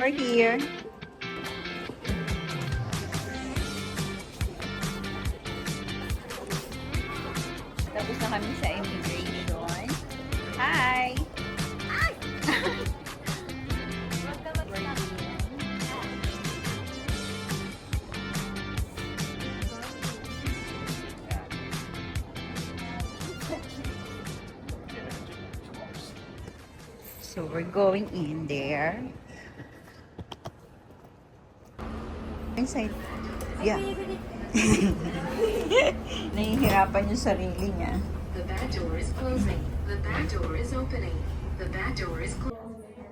We're here. Tapos na kami sa immigration. Hi! So we're going in there. Inside. Yeah. Nahihirapan yung sarili niya. The back door is closing. The back door is opening. The back door is closing.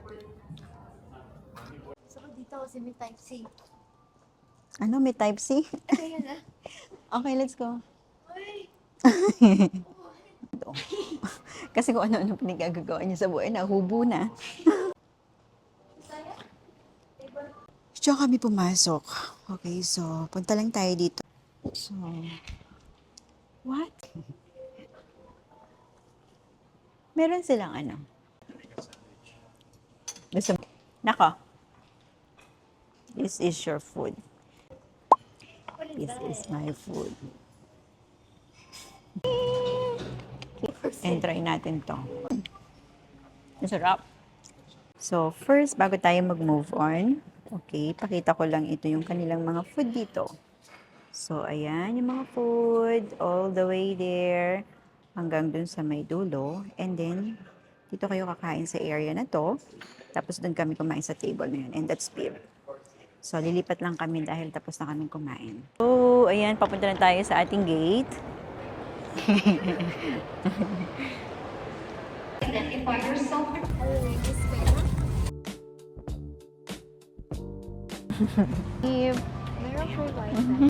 So, dito kasi may type C. Ano, may type C? Kaya na. Okay, let's go. Uy! Kasi kung ano-ano pinagagagawa niya sa buhay, nahubo na. Diyan kami pumasok. Okay, so, punta lang tayo dito. So, what? Meron silang ano? Gusto mo? Nako. This is your food. This is my food. And try natin to. Masarap. So, first, bago tayo mag-move on, okay, pakita ko lang ito yung kanilang mga food dito. So, ayan yung mga food, all the way there, hanggang dun sa may dulo. And then, dito kayo kakain sa area na to. Tapos dun kami kumain sa table na yun. And that's beer. So, lilipat lang kami dahil tapos na kami kumain. So, ayan, papunta na tayo sa ating gate. Identify yourself. This way. Meron for wifi.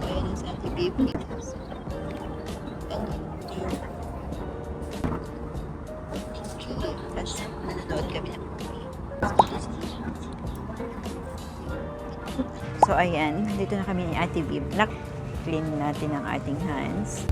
Ayan sa ating baby. Tapos, nanonood kami ng movie. So, ayan. Dito na kami ni Ate Bib. Clean natin ang ating hands.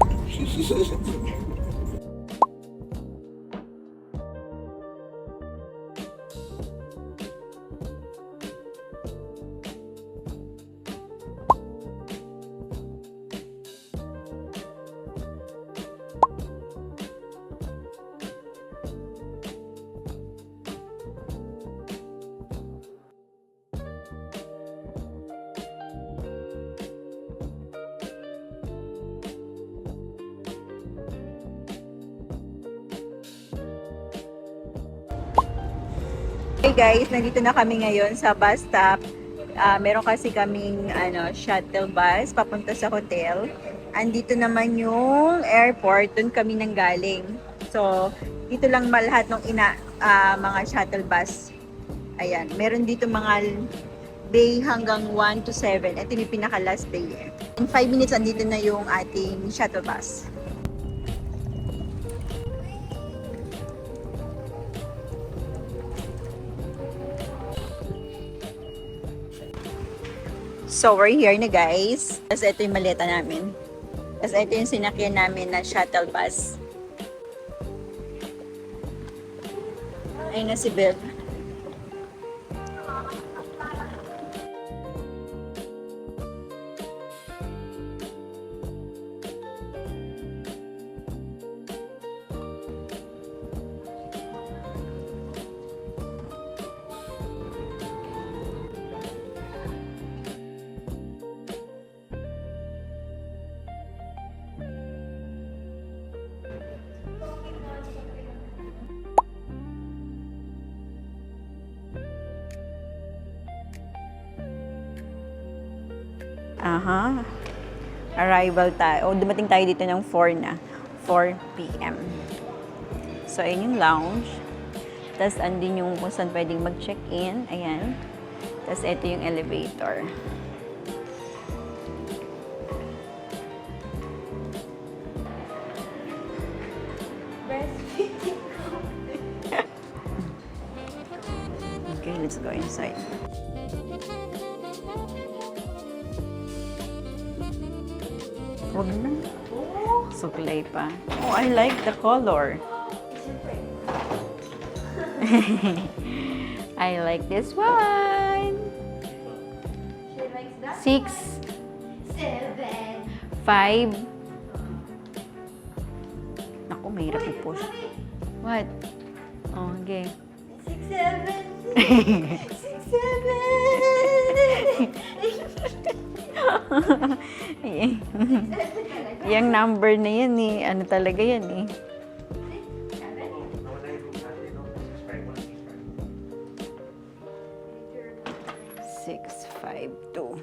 Hey guys, nandito na kami ngayon sa bus stop. Meron kasi kaming shuttle bus papunta sa hotel. Andito naman yung airport, doon kami nanggaling. So, dito lang lahat ng mga shuttle bus. Ayan, meron dito mga bay hanggang 1 to 7. Ito yung pinaka last bay. In 5 minutes, andito na yung ating shuttle bus. So, we're here na guys. Tapos ito yung maleta namin. Tapos ito yung sinakyan namin na shuttle bus. Ayun na si Bev. Aha. Arrival tayo. O, dumating tayo dito ng 4 na. 4 p.m. So, ayun yung lounge. Tapos, andin yung kung saan pwedeng mag-check-in. Ayan. Tapos, ito yung elevator. Okay, let's go inside. Wag na. Suklay pa. Oh, I like the color. I like this one. She likes that. 6, 7. 5. Naku, mahirap i-push. What? Oh, okay. 6, 7. 6, 7. Yung number na yan eh. Ano talaga yan eh. 652.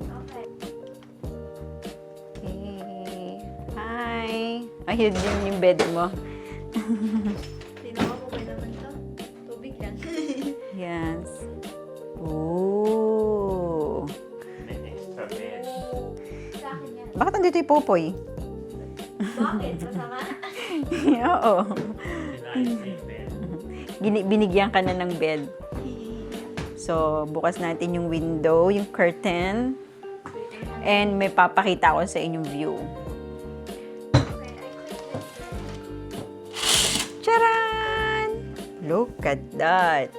Okay. Okay. Hi. Ayun din yung bed mo. Tinawa ko ba naman to? Tubig lang. Yes. Ooh. Sa akin yan. Bakit nandito yung Popoy? Bakit? Masama? Oo. Binigyan ka na ng bed. So, bukas natin yung window, yung curtain. And may papakita ko sa inyong view. Charan! Look at that.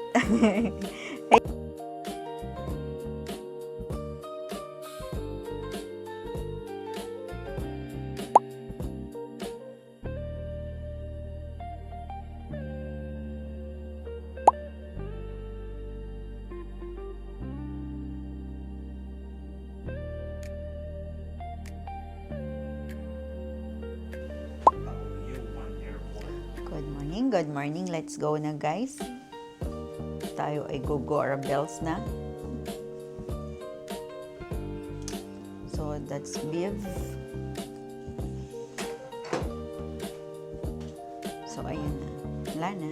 Good morning, good morning. Let's go na guys. Tayo ay Gogora Bells na. So that's Viv. So ayun na. Wala na.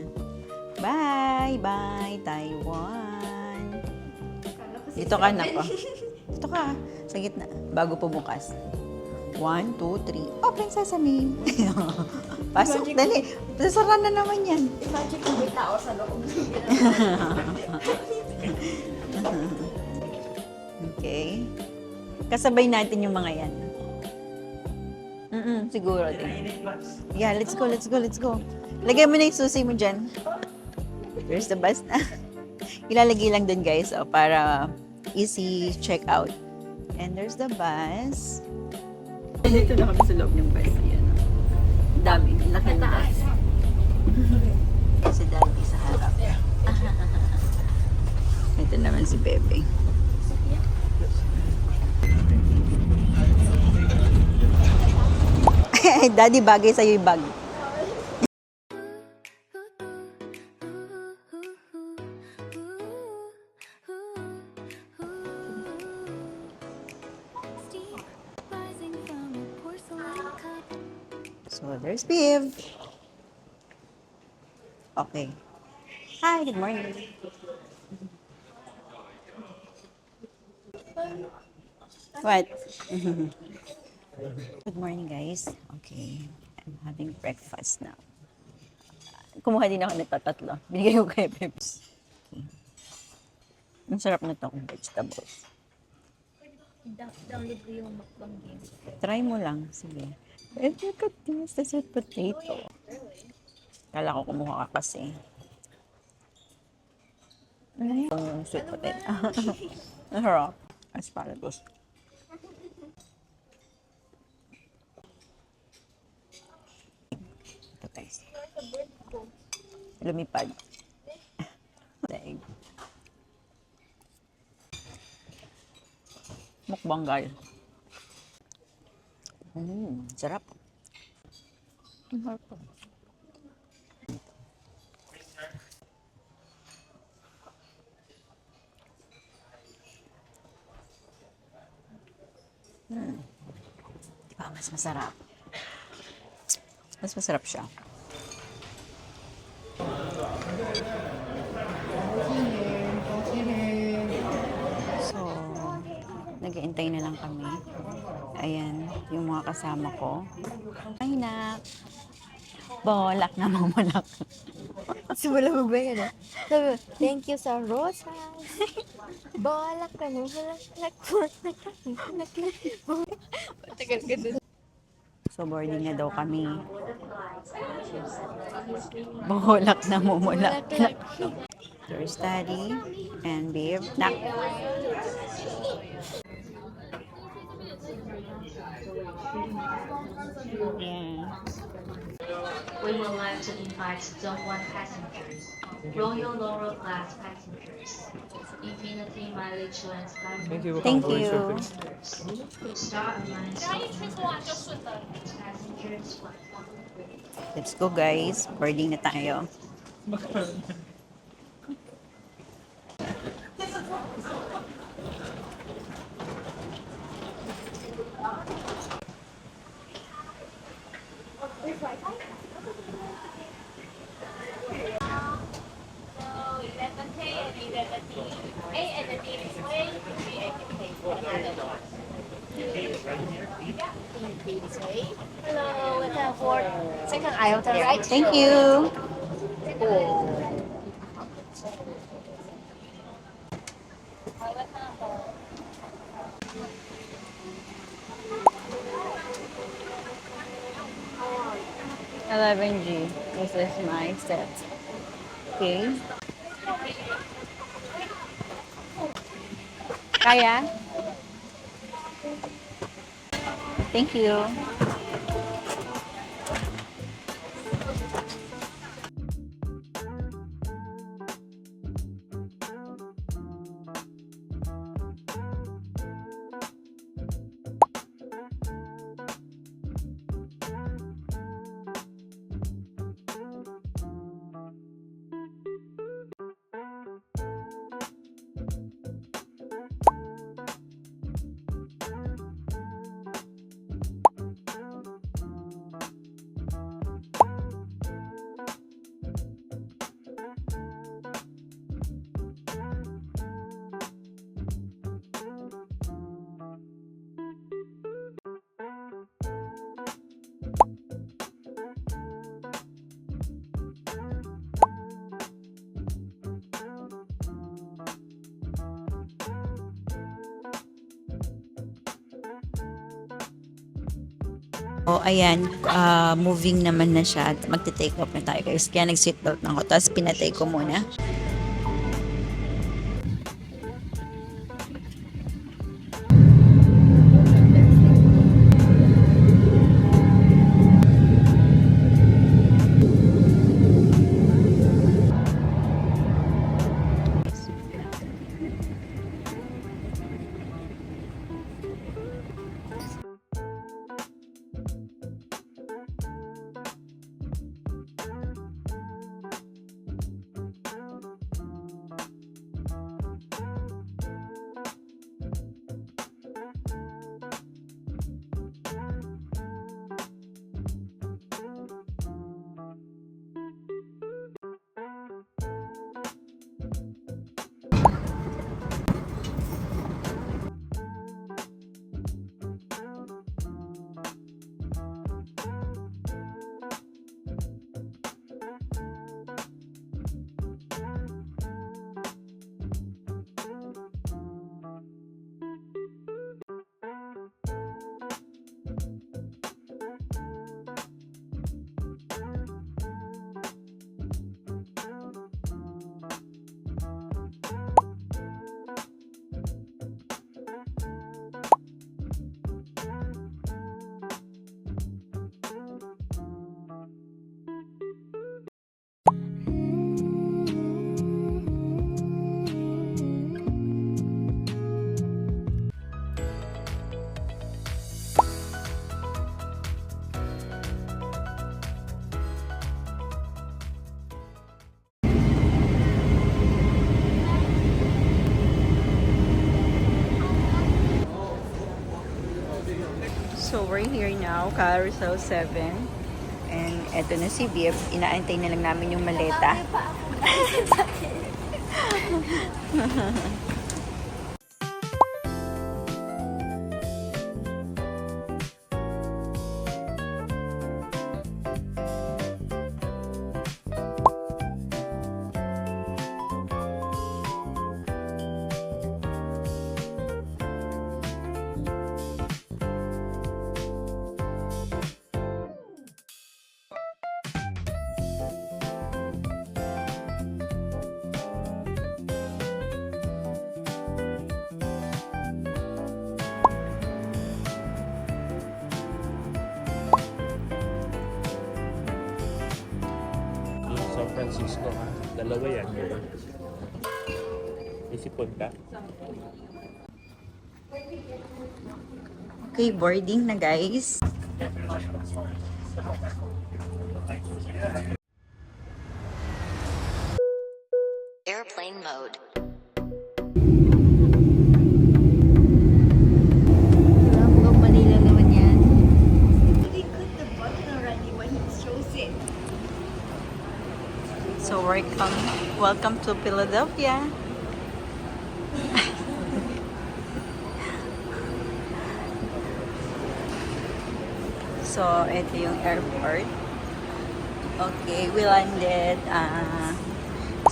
Bye! Bye, Taiwan! Dito ka na pa. Dito ka. Sa gitna. Bago pumukas. 1, 2, 3. Open sesame! Pasok, dali. Sasara na naman yan. Imagine kung may tao sa loob. Okay. Kasabay natin yung mga yan. Siguro din. Yeah, let's go, let's go, let's go. Lagay mo na yung susi mo dyan. There's the bus na. Ilalagay lang dun guys para easy check out. And there's the bus. Dito na kami sa loob ng bus. Yan. Dami. Laki ng bus. Si Daddy sa harap. Ito naman si Bebe. Daddy, bagay sa'yo yung bag. So, there's Viv. Okay. Hi, good morning. What? Good morning, guys. Okay. I'm having breakfast now. Kumuha din ako ng tatatlo. Binigay ko kay Peps. Okay. Ang sarap na itong vegetables. Download ko yung mukbang game. Try mo lang. Sige. And look at this. The sweet potato. Kala ko kumuha ka kasi. Yung sweet potato. Ang harap. Asparagus. Ito guys. Lumipad. Daig. Mukbang guys. Sarap. Ang harap po. Diba, mas masarap. Mas masarap siya. So, nag-iintay na lang kami. Ayan, yung mga kasama ko. Ay, nak. Bolak na mamalak. Sumalamog ba yun, Sabi mo, thank you sa rosas. Balak ka mo, balak mo, Tagal ka dun. So, boarding na daw kami. Buholak na mumulak. Your study and babe. Nak. Yeah. We would like to invite Dongguan passengers, Royal Laurel class passengers, Infinity mileage lens Thank you. passengers, Star Alliance passengers. Let's go, guys. Boarding na tayo. Hello, let's have for second aisle to the right. Thank you. $11G. This is my set. Okay. Kaya? Thank you. Oh, ayan, moving naman na siya. Magte-take off na tayo, guys. Kaya nag-seatbelt na ako. Tapos pinatay ko muna. So, we're here now, Carousel 7. And eto na si BF. Inaantay na lang namin yung maleta. Francisco ha. Dalawa yan. Isipon ka. Okay, boarding na guys. Airplane mode. Mukhang Manila naman yan. So welcome to Philadelphia. So, ito yung airport. Okay, we landed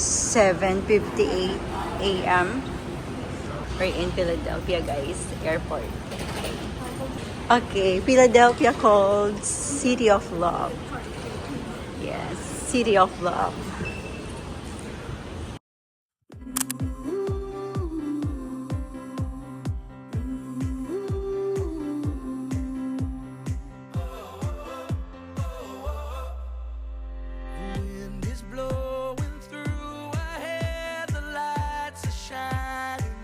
7:58 a.m. We're in Philadelphia, guys, airport. Okay, Philadelphia called City of Love. Yes, City of Love. Wind is blowing through our hair, the lights are shining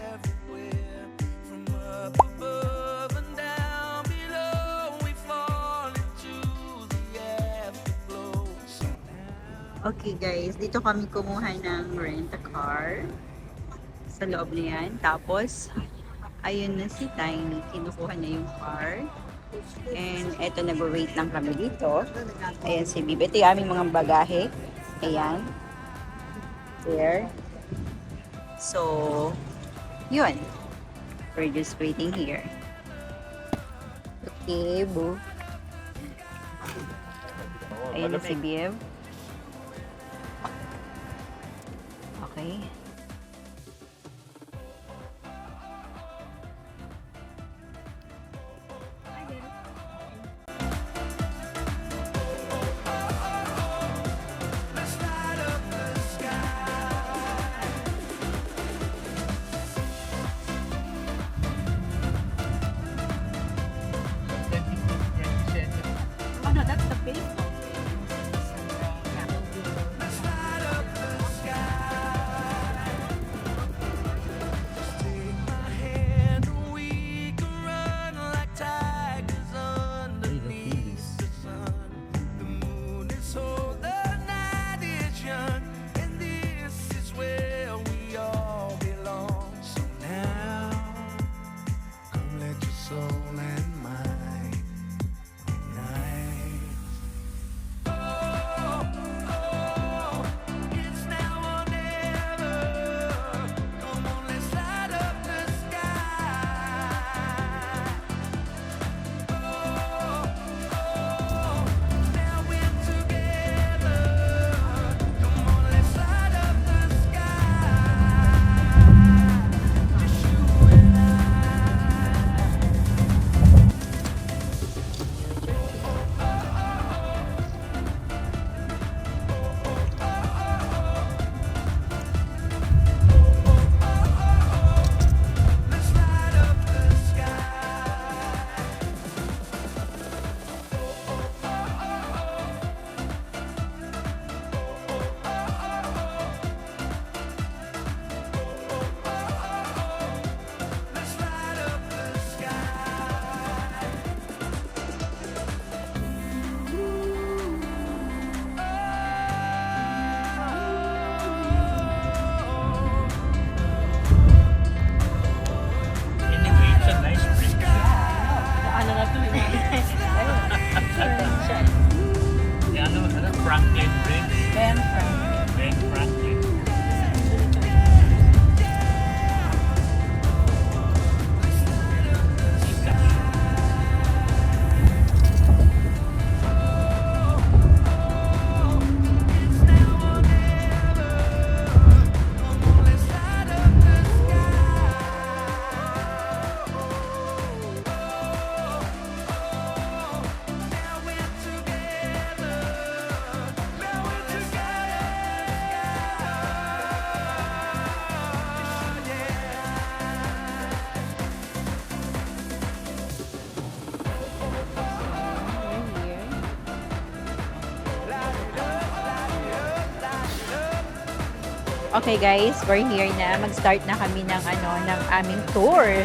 everywhere. From up above and down below, we fall into the afterglow. So now Okay guys, dito kami kumuha ng rent-a-car sa loob na yan. Tapos, ayun na si Tiny, kinukuha na yung car. And eto, nag-wait lang kami dito. Ayan si Bibi. Ito yung aming mga bagahe. Ayan. There. So, yun. We're just waiting here. Okay, boo. Ayan na si Biv. Okay. let's light up the sky. Let's light up the sky. Okay guys, we're here na. Mag-start na kami ng ng aming tour.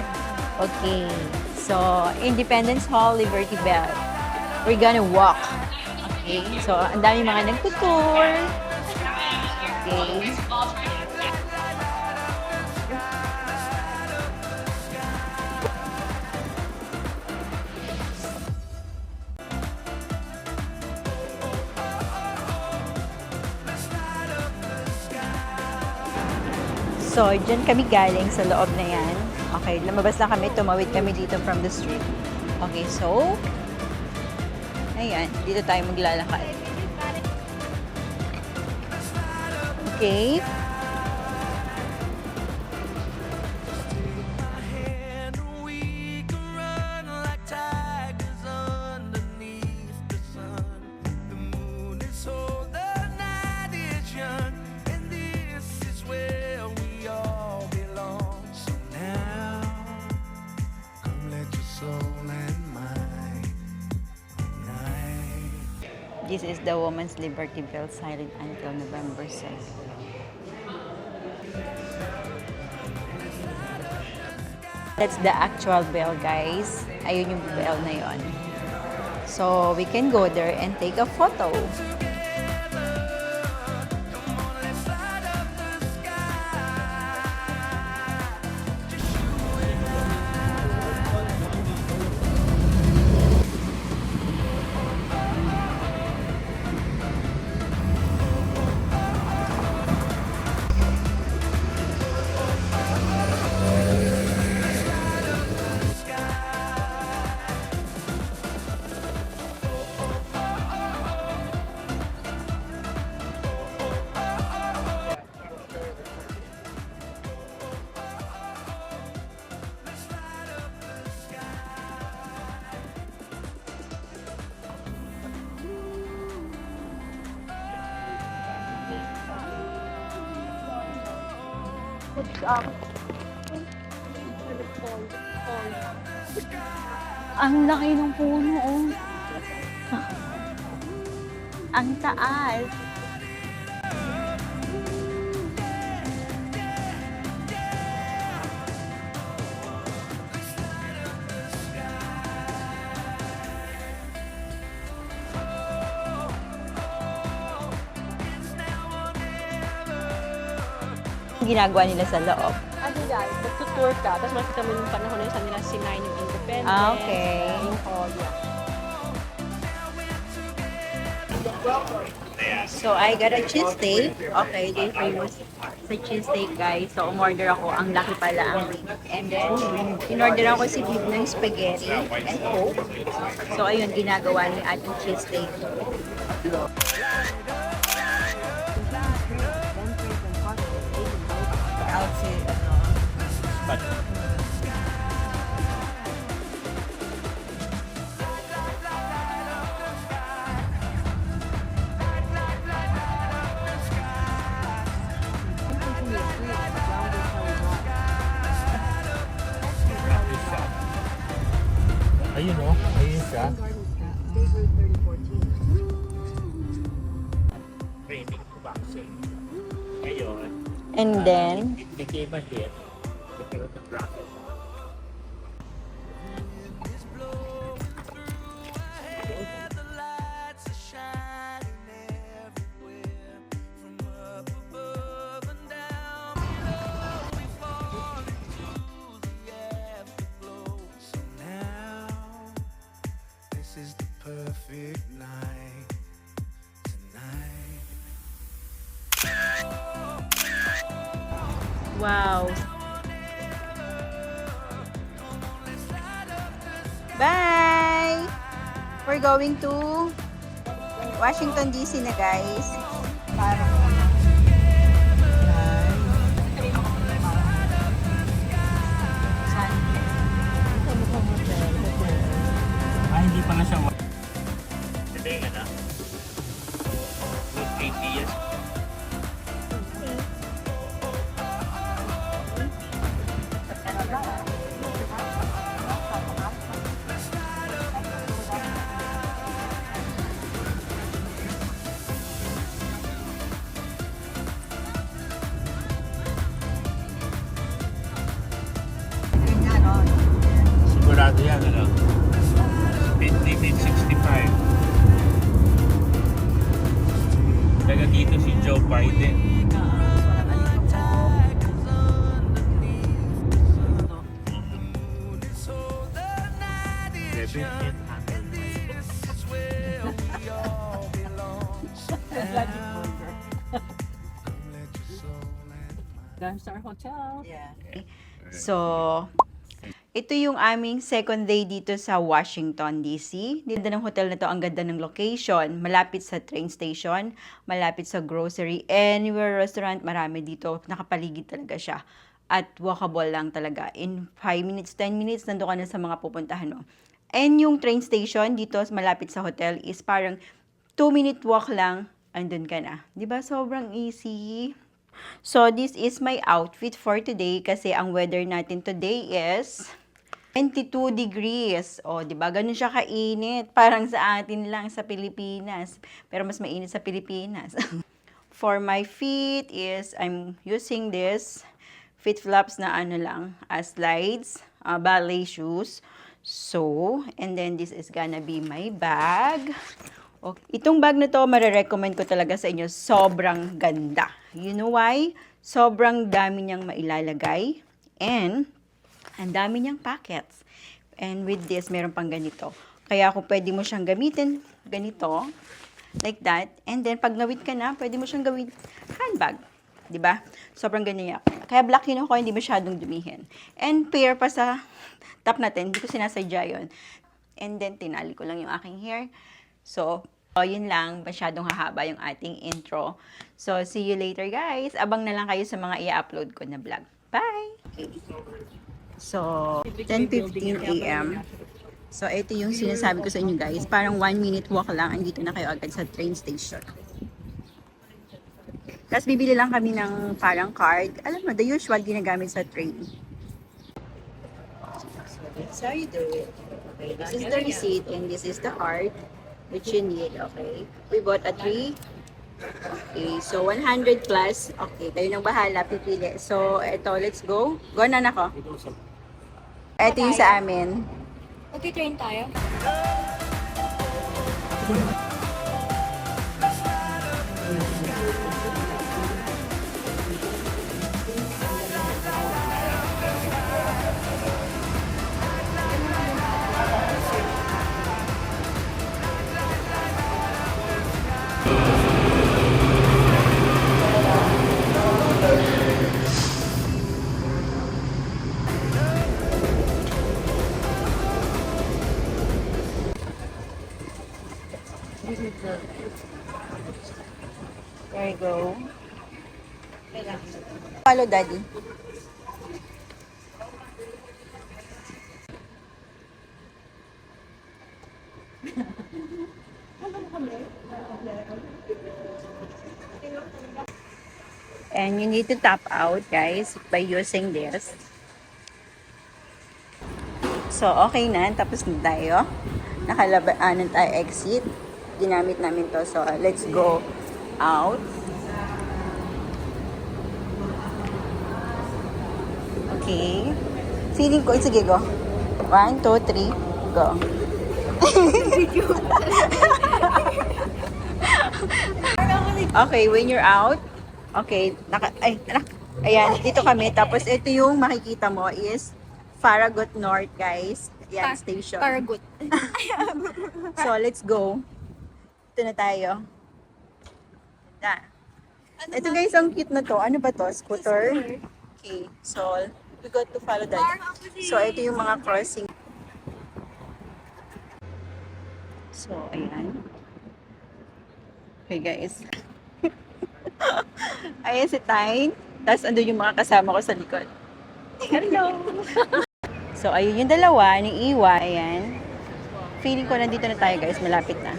Okay. So, Independence Hall, Liberty Bell. We're gonna walk. Okay. So, ang dami mga nagtutour. Okay. So, dyan kami galing sa loob na yan. Okay, lumabas lang kami, tumawid kami dito from the street. Okay, so, ayan, dito tayo maglalakad. Okay. And we can run like tigers underneath the sun. The moon is old, the night is young, and this is where we all belong. So now, come let your soul and mind ignite. This is the Women's Liberty Bell silent until November 2nd. That's the actual bell, guys. Ayun yung bell na yon. So, we can go there and take a photo. Ang laki ng puno, oh. Ang taas. Ginagawa nila sa loob. Ano guys, nagtutour ka, tapos makikita mo yung panahon na sa nila sinayin yung independence. Ah, okay. Yung hall, yeah. So, I got a cheesesteak. Okay, they famous sa cheesesteak, guys. So, umorder ako. Ang laki pala ang wing. And then, in-order ako si Viv ng spaghetti and coke. So, ayun, ginagawa ni ating cheesesteak. Ayun o, ayun siya. Training to boxing. Ngayon, And then, it became a hit. Because of the graphic. The lights are shining everywhere, from up above and down below. We fall into the afterglow. So now, this is the perfect night tonight. wow. Bye! We're going to Washington, D.C. na, guys. Hindi pala siya. Hindi nga na. Good 80 years. Kontrolado yan, ano? Speed limit 65. Taga dito si Joe Biden. Star Hotel. So, ito yung aming second day dito sa Washington, D.C. Ganda ng hotel na to, ang ganda ng location. Malapit sa train station, malapit sa grocery, anywhere restaurant, marami dito. Nakapaligid talaga siya. At walkable lang talaga. In 5 minutes, 10 minutes, nandun ka na sa mga pupuntahan mo. And yung train station dito, malapit sa hotel, is parang 2-minute walk lang, andun ka na. Diba? Sobrang easy. So, this is my outfit for today kasi ang weather natin today is 22 degrees. O, di ba? Ganun siya kainit. Parang sa atin lang sa Pilipinas. Pero mas mainit sa Pilipinas. For my feet is, I'm using this fit flops na ano lang, slides, ballet shoes. So, and then this is gonna be my bag. Okay. Itong bag na to, marirecommend ko talaga sa inyo. Sobrang ganda. You know why? Sobrang dami niyang mailalagay. And, ang dami niyang pockets. And with this, meron pang ganito. Kaya kung pwede mo siyang gamitin, ganito, like that. And then, pag nawid ka na, pwede mo siyang gawin handbag. Diba? Sobrang ganyan. Kaya black yun ako, hindi masyadong dumihin. And pair pa sa top natin. Hindi ko sinasadya yun. And then, tinali ko lang yung aking hair. So, yun lang. Masyadong hahaba yung ating intro. So, see you later, guys. Abang na lang kayo sa mga i-upload ko na vlog. Bye! Okay. So, 10:15 a.m. So, ito yung sinasabi ko sa inyo, guys. Parang 1-minute walk lang. Andito na kayo agad sa train station. Tapos, bibili lang kami ng parang card. Alam mo, the usual ginagamit sa train. So, that's how you do it. Okay, this is the receipt and this is the card which you need, okay? We bought a 3. Okay, so 100 plus. Okay, kayo nang bahala, pipili. So, eto, let's go. Go na nako. Ito yung sa amin. Mag-train tayo. There you go. Follow daddy. And you need to tap out, guys, by using this. So, okay na. Tapos na tayo. Nakalabaanan tayo exit. Ginamit namin to. So, let's go out. Okay. Feeling ko, sige, go. 1, 2, 3, go. Okay, when you're out, okay, ayan, dito kami. Tapos, ito yung makikita mo is Farragut North, guys. Yan, station. Farragut. So, let's go. Ito na tayo. Ito guys, ang cute na to. Ano ba to? Scooter? Okay, so, we got to follow that. So, ito yung mga crossing. So, ayan. Okay, guys. Ayan si Tyne. Tapos, andun yung mga kasama ko sa likod. Hello! So, ayun yung dalawa ni Iwa. Ayan. Feeling ko nandito na tayo, guys. Malapit na.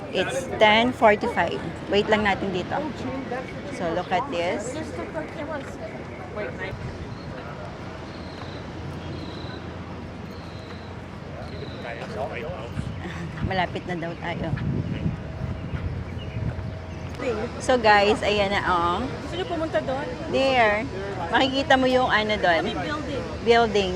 It's 10:45. Wait lang natin dito. So, look at this. Malapit na daw tayo. So, guys, ayan na, oh. Gusto niyo pumunta doon? There. Makikita mo yung ano doon. Building. Building.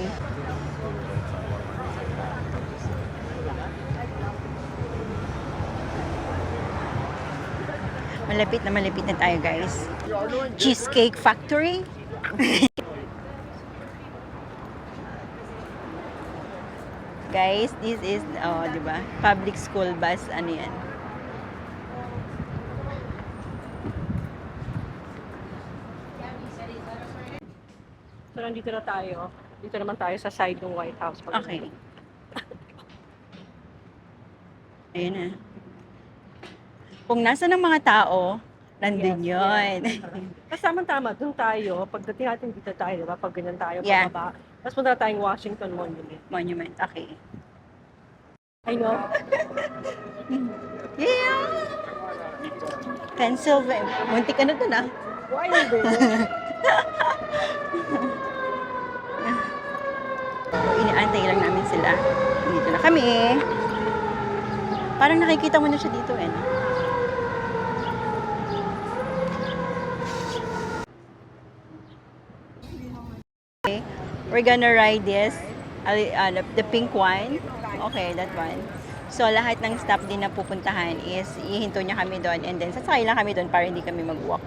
Malapit na tayo, guys. Cheesecake Factory. Guys, this is, di ba? Public school bus, ano yan? So, nandito na tayo. Dito naman tayo sa side ng White House. Okay. Ayun na. Kung nasa ng mga tao, nandun yun. Kasama-tama, dun tayo. Pagdating natin dito tayo, di ba? Pag ganyan tayo, Yeah. pababa. Tapos punta tayong Washington Monument. Monument, okay. I know. Yeah! Pennsylvania. Muntik ka na dun, ah. Why hindi? Inaantay lang namin sila. Dito na kami. Parang nakikita mo na siya dito, eh. No? Okay. We're gonna ride this. The pink one. Okay, that one. So, lahat ng stop din na pupuntahan is ihinto niya kami doon and then sasakay lang kami doon para hindi kami mag-walk.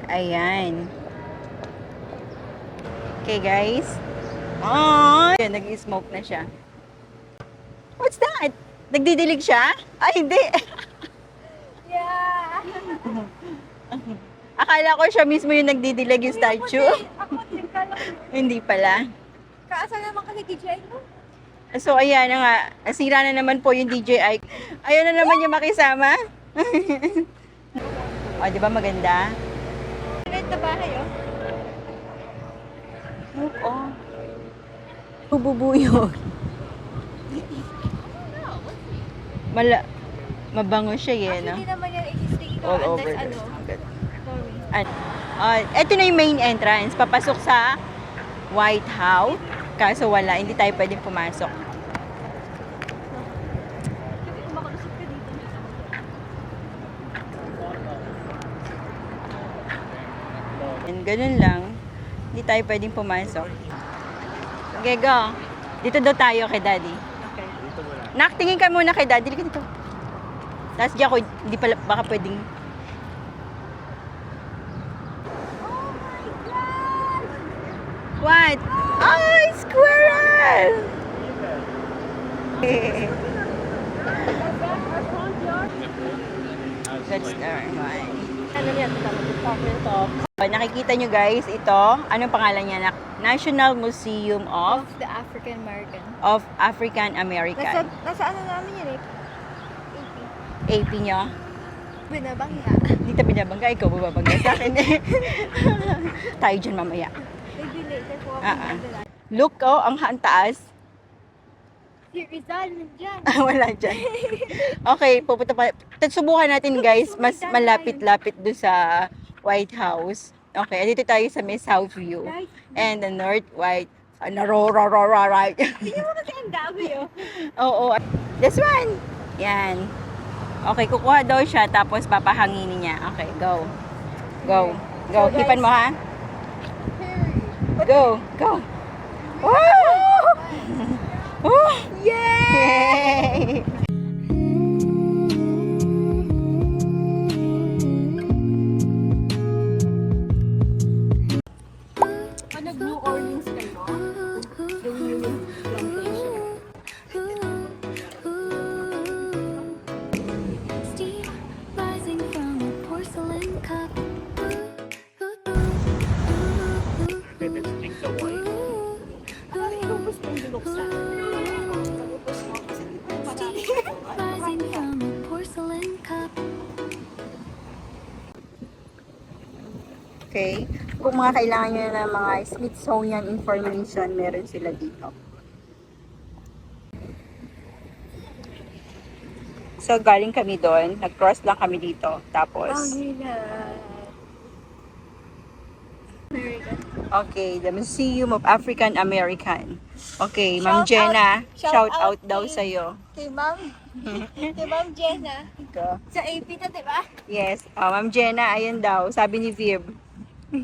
Ayan. Okay, guys. Oh, nag-smoke na siya. What's that? Nagdidilig siya? Ay, hindi. Yeah! Akala ko siya mismo yung nagdidilig yung statue. Hindi pala. Kaasa naman kasi DJ mo? So, ayan na nga. Nasira na naman po yung DJI. Ayun na naman yung makisama. O, di ba maganda? Red na bahay, oh. Oo. Bububuyog. Mabango siya eh, no? Hindi naman yan existing ikaw. All over Unless, this. sorry. Ito na yung main entrance. Papasok sa White House. Kaso wala, hindi tayo pwedeng pumasok. And ganun lang. Hindi tayo pwedeng pumasok. Okay, go. Dito daw tayo kay Daddy. Okay. Nak, tingin ka muna kay Daddy. Dito dito. Tapos di ako, hindi pala, baka pwedeng... What? Oh, squirrel! That's the one. Ano yan? Department of Nakikita nyo guys, ito. Anong pangalan niya? National Museum Of the African American. of African American. Nasa ano namin yun eh? AP nyo? Binabangga. Dito binabangga, ikaw babangga sa akin eh. Tayo dyan mamaya. Maybe later po ako Ah, ah. magdala. Look, oh, ang taas. Si Rizal nandyan. Wala dyan. Okay, pupunta pa. Subukan natin guys, mas malapit-lapit doon sa White House. Okay, dito tayo sa may South View. Right. And the North White. Right. Tingnan mo kasi ang dami oh. Oo. This one. Yan. Okay, kukuha daw siya tapos papahanginin niya. Okay, go. Go. Go. So, guys, Hipan mo ha. Go. Go. Woo! Woo! Yay! Nag-New Orleans kayo. Yung Union Plantation. Steam rising from a porcelain cup. Let's drink the wine. Steam rising from a porcelain cup. Okay. Kung mga kailangan nyo na mga Smithsonian information, meron sila dito. So, galing kami doon. Nag-cross lang kami dito. Tapos, okay, the Museum of African American. Okay, Ma'am Shout Jenna, out. shout Shout out out daw kay- sa'yo. Kay Ma'am. Kay Ma'am Jenna. Go. Sa AP na, di ba? Yes, Ma'am Jenna, ayun daw, sabi ni Viv. Oh,